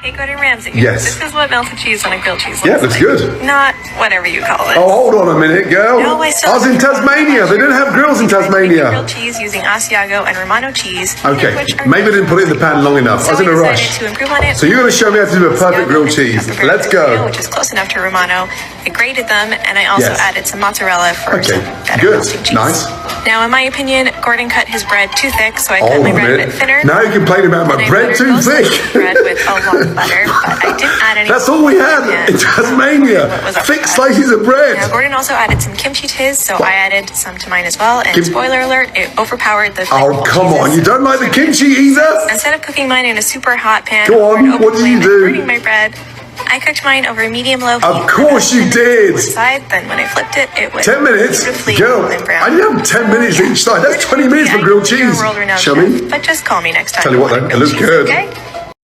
Hey, Gordon Ramsey. Yes. This is what melted cheese on a grilled cheese looks Yeah, looks like. good. Not whatever you call it. Oh, hold on a minute, girl. No, I was in Tasmania. They didn't have grills in Tasmania. Grilled cheese using Asiago and Romano cheese. Okay, maybe I didn't put it in the pan long enough. I was in a rush. To improve on it. So you're going to show me how to do a perfect grilled cheese. Let's go. Which is close enough to Romano. I grated them, and I also added some mozzarella for some better good, melting cheese. nice. Now, in my opinion, Gordon cut his bread too thick, so I cut my bread a bit thinner. Now you complain about my bread too thick. Bread with a lot of butter, but I didn't add any. That's all we had in Tasmania. Thick slices of bread. Now, Gordon also added some kimchi to his, so I added some to mine as well. And spoiler alert, it overpowered the. Oh, come on! You don't like the kimchi either? Instead of cooking mine in a super hot pan, go on. What did you do? Burning my bread. I cooked mine over medium-low heat. Of course you did. Side. Then when I flipped it, it was 10 minutes. Girl, I have 10 minutes each side. That's 20 minutes for grilled cheese. Show me. But just call me next time. Tell you what, then, it looks good. Okay.